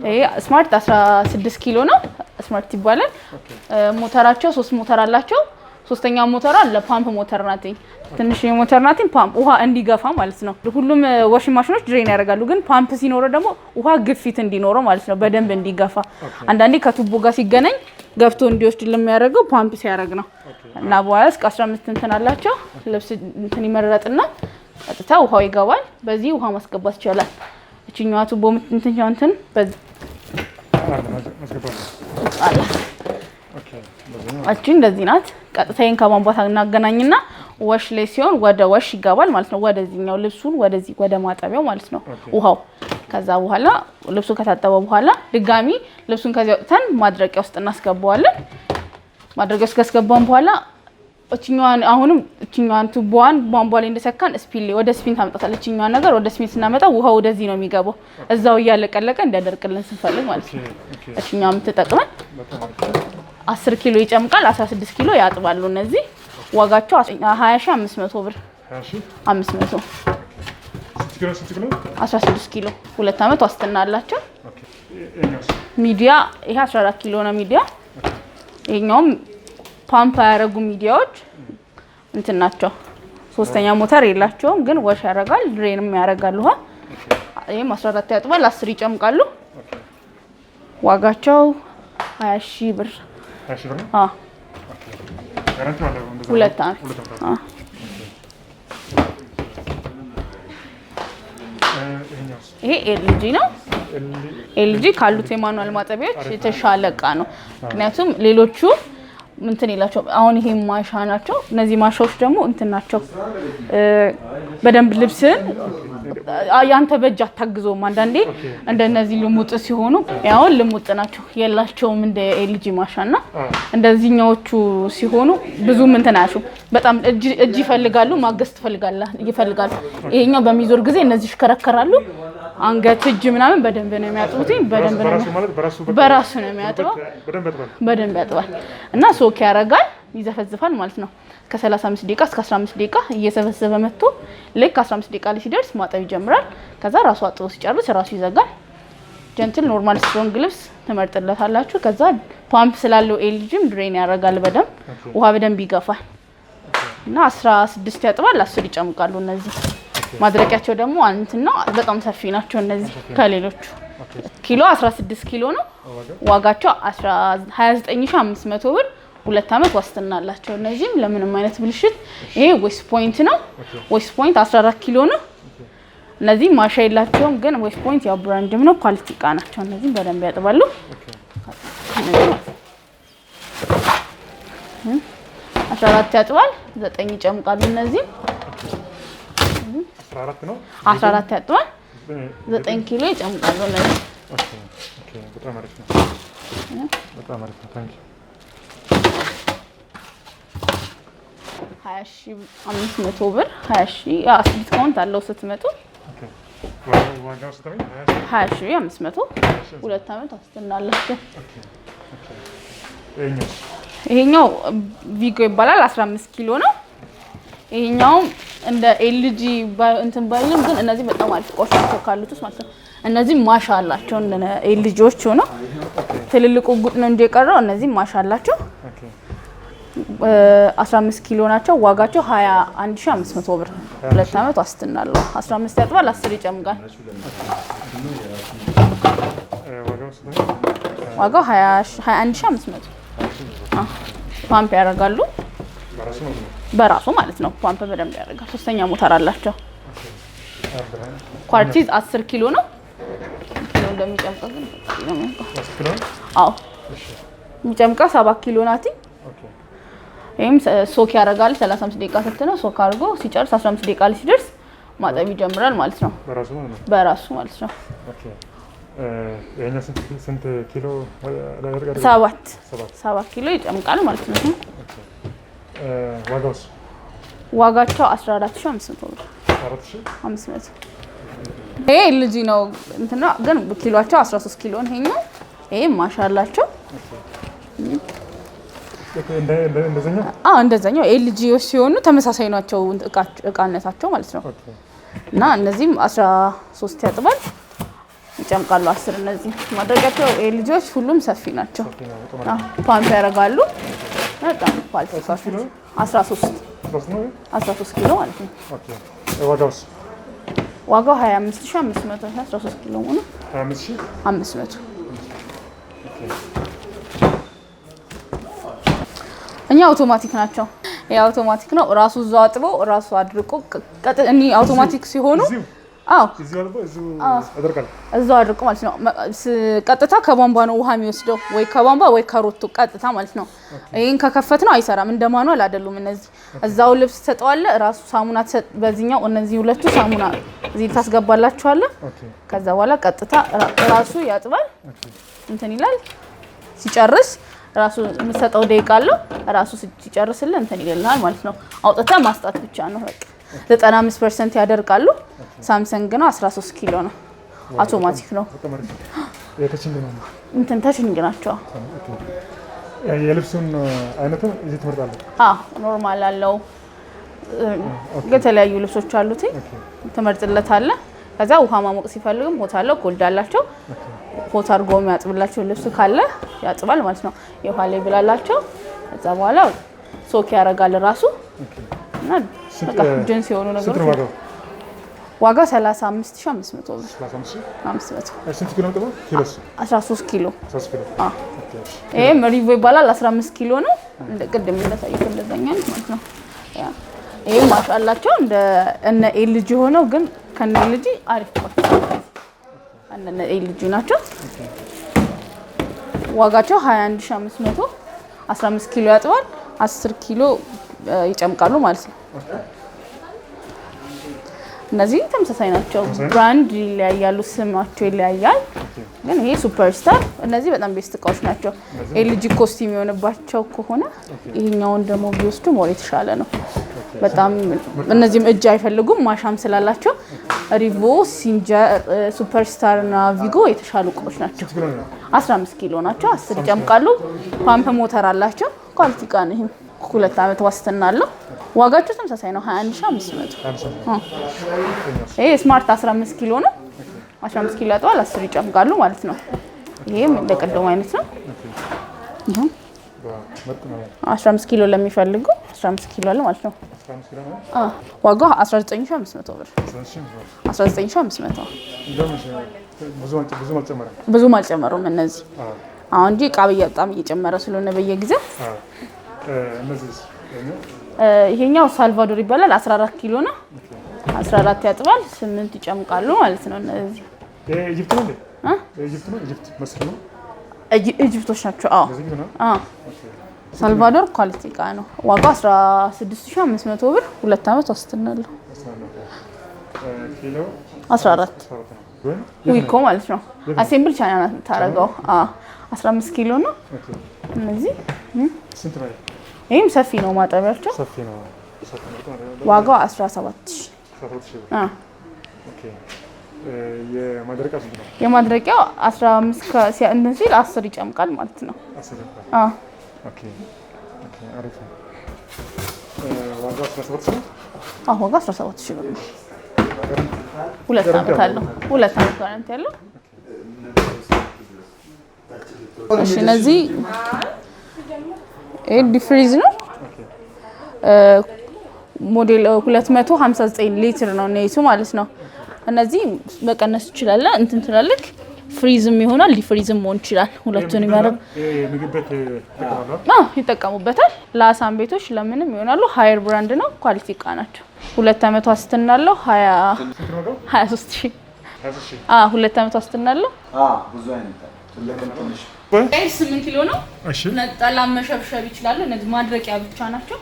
ይሄ ስማርት 16 ኪሎ ነው ስማርት ይባላል ሞተራቸው 3 ሞተር አላቸው ሶስተኛው ሞተሯ ለፓምፕ ሞተር ናት ትንሽ የሞተር ናት ፓምፕ ውሃ እንዲገፋ ማለት ነው ሁሉም ዋሽንግ ማሽኖች ድሬን ያደርጋሉ ግን ፓምፕ ሲኖር ደግሞ ውሃ ግፊት እንዲኖረው ማለት ነው በደንብ እንዲገፋ አንዳንዴ ከቱቦ ጋር ሲገናኝ ገፍቶ እንዲወስድ ለሚያደርገው ፓምፕ ሲያደርግ ነው እና በኋላ እስከ 15 እንትን አላቸው ልብስ እንትን ይመረጥና ቀጥታ ውሃው ይገባል በዚህ ውሃ ማስገባት ይችላል እቺኛዋ ቱቦ እንትን በዚህ አላ አቺ እንደዚህ ናት ቀጥታዬን ከቧንቧ እናገናኝና ዋሽ ላይ ሲሆን ወደ ዋሽ ይገባል ማለት ነው ወደዚህኛው ልብሱን ወደዚህ ወደ ማጠቢያው ማለት ነው ውሃው ከዛ በኋላ ልብሱ ከታጠበ በኋላ ድጋሚ ልብሱን ከዚህ ወጥተን ማድረቂያ ውስጥ እናስገባዋለን ማድረቂያ ውስጥ ካስገባን በኋላ እቺኛዋን አሁንም እቺኛዋን ቱቦዋን ቧንቧ ላይ እንደሰካን ስፒል ወደ ስፒን ታመጣታለች እቺኛዋን ነገር ወደ ስፒን ስናመጣ ውሃው ወደዚህ ነው የሚገባው እዛው ያለቀለቀ እንዲያደርቅልን ስንፈልግ ማለት ነው እቺኛዋን ተጠቅመን 10 ኪሎ ይጨምቃል 16 ኪሎ ያጥባሉ እነዚህ ዋጋቸው 20500 ብር 500 16 ኪሎ 2 አመት ዋስትና አላቸው ሚዲያ ይሄ 14 ኪሎ ነው ሚዲያ ይሄኛውም ፓምፕ ያረጉ ሚዲያዎች እንትን ናቸው ሶስተኛ ሞተር የላቸውም ግን ዋሽ ያረጋል ድሬንም ያረጋሉ ይሄም 14 ያጥባል 10 ይጨምቃሉ ዋጋቸው 20000 ብር 20 ብር ጋራንቲ አለው እንደዛ ሁለት አመት ይሄ ኤልጂ ነው ኤልጂ ካሉት የማኑዋል ማጠቢያዎች የተሻለ እቃ ነው ምክንያቱም ሌሎቹ እንትን ይላቸው አሁን ይሄ ማሻ ናቸው እነዚህ ማሻዎች ደግሞ እንትን ናቸው በደንብ ልብስን ያንተ በእጅ አታግዞም አንዳንዴ እንደነዚህ ልሙጥ ሲሆኑ ያው ልሙጥ ናቸው የላቸውም እንደ ኤልጂ ማሻና እንደዚህኛዎቹ ሲሆኑ ብዙም እንትን አያሹ በጣም እጅ ይፈልጋሉ ማገዝ ይፈልጋሉ ይሄኛው በሚዞር ጊዜ እነዚህ ይሽከረከራሉ አንገት እጅ ምናምን በደንብ ነው የሚያጥቡት በደንብ ነው በራሱ ነው የሚያጥበው በደንብ ያጥባል እና ሶክ ያረጋል ይዘፈዝፋል ማለት ነው ከ35 ደቂቃ እስከ 15 ደቂቃ እየሰበሰበ መጥቶ ልክ 15 ደቂቃ ላይ ሲደርስ ማጠብ ይጀምራል ከዛ ራሱ አጥቦ ሲጨርስ ራሱ ይዘጋል ጀንትል ኖርማል ስትሮንግ ልብስ ተመርጥለታላችሁ ከዛ ፓምፕ ስላለው ኤልጂም ድሬን ያረጋል በደንብ ውሃ በደንብ ይገፋል እና 16 ያጥባል 10 ይጨምቃሉ እነዚህ ማድረቂያቸው ደግሞ አንተና በጣም ሰፊ ናቸው እነዚህ ከሌሎቹ ኪሎ 16 ኪሎ ነው ዋጋቸው 29500 ብር 2 አመት ዋስትና አላቸው እነዚህም ለምንም አይነት ብልሽት ይሄ ዌስት ፖይንት ነው ዌስት ፖይንት 14 ኪሎ ነው እነዚህ ማሻ የላቸውም ግን ዌስት ፖይንት ያው ብራንድም ነው ኳሊቲ እቃ ናቸው እነዚህም በደንብ ያጥባሉ 14 ያጥባል 9 ይጨምቃሉ እነዚህ 14 ነው 14 ያጥባል 9 ኪሎ ይጨምቃሉ እነዚህ ኦኬ በጣም አሪፍ ነው ታንኪ 20500 ብር 20000 ዲስካውንት አለው ስትመጡ ኦኬ ዋጋው ስትመጪ 20500 2 አመት አስተናላችሁ ኦኬ ይሄኛው ቪጎ ይባላል 15 ኪሎ ነው ይሄኛው እንደ ኤልጂ እንትን ባይልም ግን እነዚህ በጣም አሪፍ ቆሻሻ ካሉት ማለት ነው እነዚህ ማሻ አላቸው እንደ ኤልጂዎች ሆነው ትልልቁ ጉጥ ነው እንደ ቀረው እነዚህ ማሻ አላቸው ኦኬ 15 ኪሎ ናቸው ዋጋቸው 21500 ብር 2 አመት ዋስትና አለው 15 ያጥባል 10 ይጨምቃል ዋጋው 21500 ፓምፕ ያደርጋሉ በራሱ ማለት ነው ፓምፕ በደንብ ያደርጋል ሶስተኛ ሞተር አላቸው ኳርቲዝ 10 ኪሎ ነው ኪሎ እንደሚጨምቀው ግን ነው አዎ የሚጨምቀው 7 ኪሎ ናት ኦኬ ይሄም ሶክ ያደርጋል 35 ደቂቃ ሰጥተነው ሶክ አድርጎ ሲጨርስ 15 ደቂቃ ላይ ሲደርስ ማጠብ ይጀምራል ማለት ነው በራሱ ማለት ነው ኦኬ የኛ ስንት ኪሎ ያደርጋል 7 ኪሎ ይጨምቃል ማለት ነው ዋጋቸው 14500 ብር 14500 ይሄ ልጅ ነው እንትና ግን ኪሎአቸው 13 ኪሎ ነው ይሄኛው ይሄ ማሻአላቸው እንደዛኛው እንደዛኛው ኤልጂዎች ሲሆኑ ተመሳሳይ ናቸው እቃነታቸው ማለት ነው እና እነዚህም 13 ያጥባል ይጨምቃሉ 10 እነዚህ ማድረጋቸው ልጆች ሁሉም ሰፊ ናቸው። ፓምፕ ያደርጋሉ። በጣም ኳሊቲካሽ 13 ኪሎ ማለት ነው። ዋጋው 25500 13 ኪሎ ነው። 25500 እኛ አውቶማቲክ ናቸው። የአውቶማቲክ ነው ራሱ እዛው አጥቦ ራሱ አድርቆ እኔ አውቶማቲክ ሲሆኑ እዛው አድርቆ ማለት ነው። ቀጥታ ከቧንቧ ነው ውሃ የሚወስደው ወይ ከቧንቧ ወይ ከሮቶ ቀጥታ ማለት ነው። ይሄን ከከፈት ነው አይሰራም። እንደ ማኑዋል አይደሉም እነዚህ። እዛው ልብስ ተጠዋለ ራሱ ሳሙና በዚህኛው እነዚህ ሁለቱ ሳሙና እዚህ ታስገባላችኋለ። ከዛ በኋላ ቀጥታ ራሱ ያጥባል እንትን ይላል። ሲጨርስ ራሱ የምትሰጠው ደቂቃ አለው። ራሱ ሲጨርስልን እንትን ይልናል ማለት ነው። አውጥታ ማስጣት ብቻ ነው በቃ። 95% ያደርቃሉ። ሳምሰንግ ነው 13 ኪሎ ነው። አውቶማቲክ ነው። እንትን ተችንግ ናቸው። የልብሱን አይነቱ እዚህ ትመርጣለህ? ኖርማል አለው። የተለያዩ ልብሶች አሉት ትመርጥለታለህ። ከዛ ውሃ ማሞቅ ሲፈልግም ሆት አለው። ኮልድ አላቸው። ሆት አድርጎ የሚያጥብላቸው ልብስ ካለ ያጥባል ማለት ነው። የውሃ ላይ ብላላቸው። ከዛ በኋላ ሶክ ያደርጋል ራሱ እና በቃ ጅንስ የሆኑ ነገሮች ዋጋ 35500 ብር። 500 ስንት ኪሎ ነው? 13 ኪሎ። ይሄም ሪቮ ይባላል። 15 ኪሎ ነው። እንደ ቅድም እንደታየው እንደዛኛ ማለት ነው። ይሄ ማሻአላቸው እነ ኤልጂ ሆነው ግን ከነ ኤልጂ አሪፍ ናቸው። እነ ኤልጂ ናቸው። ዋጋቸው 21500 15 ኪሎ ያጥባል። 10 ኪሎ ይጨምቃሉ ማለት ነው። እነዚህ ተመሳሳይ ናቸው። ብራንድ ይለያያሉ፣ ስማቸው ይለያያል። ግን ይሄ ሱፐርስታር እነዚህ በጣም ቤስት እቃዎች ናቸው። ኤልጂ ኮስቲም የሆነባቸው ከሆነ ይሄኛውን ደግሞ ቢወስዱ ሞር የተሻለ ነው። በጣም እነዚህም እጅ አይፈልጉም ማሻም ስላላቸው ሪቮ፣ ሲንጀር፣ ሱፐርስታር እና ቪጎ የተሻሉ እቃዎች ናቸው። 15 ኪሎ ናቸው። 10 ይጨምቃሉ። ፓምፕ ሞተር አላቸው። ኳሊቲ እቃ ነው። ይሄም 2 አመት ዋስትና አለው። ዋጋቸው ተመሳሳይ ነው 21500። ይሄ ስማርት 15 ኪሎ ነው። 15 ኪሎ ያጥባል። 10 ይጨምቃሉ ማለት ነው። ይሄም እንደቀደሙ አይነት ነው። 15 ኪሎ ለሚፈልጉ 15 ኪሎ አለ ማለት ነው። ዋጋው 19500 ብር። 19500 ብዙም አልጨመሩም እነዚህ አሁን እንጂ እቃ በጣም እየጨመረ ስለሆነ በየጊዜው። ይሄኛው ሳልቫዶር ይባላል። 14 ኪሎ ነው። 14 ያጥባል። 8 ይጨምቃሉ ማለት ነው። እነዚህ ኢጅፕቶች ናቸው። ሳልቫዶር ኳሊቲ እቃ ነው። ዋጋው 16500 ብር። 2 አመት ዋስትና አለው። 14 ዊኮ ማለት ነው። አሴምብል ቻይና ናት የምታደርገው። 15 ኪሎ ነው። እነዚህ ይህም ሰፊ ነው ማጠቢያቸው። ዋጋው 17000። የማድረቂያው 15 እነዚህ 10 ይጨምቃል ማለት ነው። ዋጋው 17000 ብር ነው። 2 አመት አለው። 2 አመት ጋራንቲ ያለው። እሺ እነዚህ ዲፍሪዝ ነው። ሞዴል 259 ሊትር ነው ነይቱ ማለት ነው። እነዚህ መቀነስ ይችላል እንትን ትላለክ። ፍሪዝም ይሆናል ዲፍሪዝም መሆን ይችላል። ሁለቱንም ያረብ ይጠቀሙበታል። ለአሳም ቤቶች ለምንም ይሆናሉ። ሃየር ብራንድ ነው። ኳሊቲ እቃ ናቸው። 2 አመት ዋስትና አለው። 23000 2 አመት ዋስትና አለው። ብዙ አይነት 8 ኪሎ ነው። ነጠላ መሸብሸብ ይችላሉ። እነዚህ ማድረቂያ ብቻ ናቸው።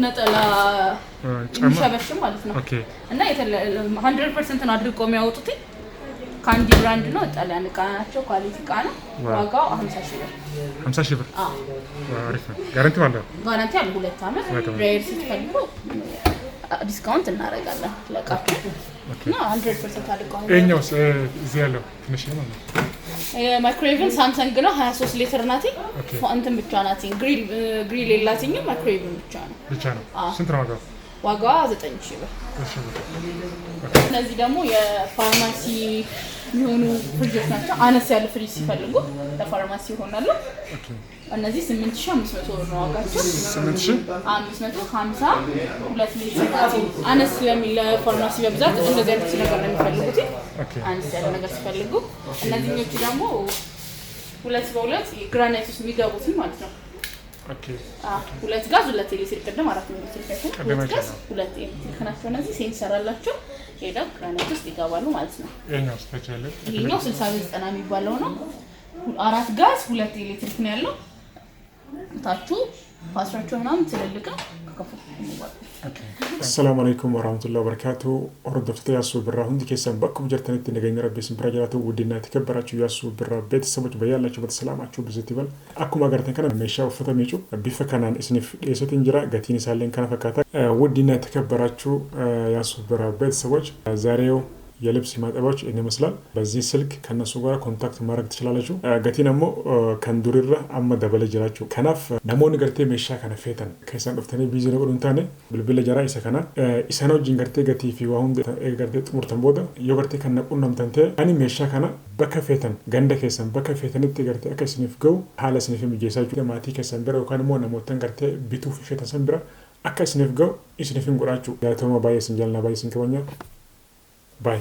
ነጠላ የሚሸበሽብ ማለት ነው። እና 100% ነው አድርቆ የሚያወጡት። ካንዲ ብራንድ ነው። ጣሊያን እቃ ናቸው። ኳሊቲ እቃ ነው። ዋጋው 50000 ብር። 50000 ብር። አሪፍ ነው። ጋራንቲ አለው። ጋራንቲ አለው 2 አመት። ሬር ስትፈልጉ ዲስካውንት እናደርጋለን ለቃችሁ እና 100% አድርቀው ነው። እኛውስ እዚህ ያለው ትንሽ ነው ማለት ነው። ማይክሮዌቭን ሳምሰንግ ነው። 23 ሊትር ናት። እንትን ብቻ ናት። ግሪል የላትኝም። ማይክሮዌቭን ብቻ ነው። ስንት ነው ዋጋው? ዋጋዋ 9000 ብር። እነዚህ ደግሞ የፋርማሲ የሚሆኑ ፍሪጆች ናቸው። አነስ ያለ ፍሪጅ ሲፈልጉ ለፋርማሲ ይሆናሉ። እነዚህ 8500 ብር ነው ዋጋቸው። 8550 2 ሊትር አነስ ለሚል ለፋርማሲ በብዛት እንደዚህ አይነት ነገር ነው የሚፈልጉት። አነስ ያለ ነገር ሲፈልጉ እነዚህኞቹ ደግሞ 2 በ2 ግራናይት ውስጥ የሚገቡት ማለት ነው። ሁለት ጋዝ 2 ኤሌክትሪክ ቀደም 4 ኤሌክትሪክ ቀደም ጋዝ 2 ኤሌክትሪክ ናቸው። እነዚህ ሴንሰር አላቸው። ሄደው ግራናይት ውስጥ ይገባሉ ማለት ነው። ይሄኛው 6090 የሚባለው ነው። 4 ጋዝ 2 ኤሌክትሪክ ነው ያለው። ታቹ ፓስራቸው ምናምን ትልልቅ ነው። السلام عليكم ورحمة الله وبركاته. أرد فتى ياسو برا هندي كيسان بكم جرتني تنجيني ربي سمبراجاتو ودينا تكبراتو ياسو برا بيت سمج بيالا شو بتسلام عشو بزتيبل. أكو ما قرتن كنا ميشا وفتى ميشو بيفكرنا إسنف إستنجرا قتيني سالين كنا فكاتا ودينا تكبراتو ياسو برا بيت سمج زاريو የልብስ ማጠቢያዎች እኔ መስላል በዚህ ስልክ ከነሱ ጋር ኮንታክት ማድረግ ትችላላችሁ ገቲናሞ ከንዱሪራ አማ ደበለ ጅራችሁ ከናፍ ነሞን ገርቴ ሜሻ ከነፈተን ከሰን ዶፍተኔ ቢዚ ነው እንታኔ ብልብል ጀራ ይሰከና ኢሰናው ጂንገርቴ ገቲ ፊ ዋሁን ገርቴ ጥሙርተን ቦዳ የገርቴ ከነቁናም ተንተ አኒ ሜሻ ከና በከፈተን ገንደ ከሰን በከፈተን ገርቴ አከስኒፍ ገው ሐለስኒፍ ሚጄሳችሁ ማቲ ከሰን ብራ ወካን ሞና ሞተን ገርቴ ቢቱ ፍሸተ ሰንብራ አከስኒፍ ገው ኢስኒፍን ጎራችሁ ያተማ ባየስን ጀልና ባየስን ከወኛ Bye.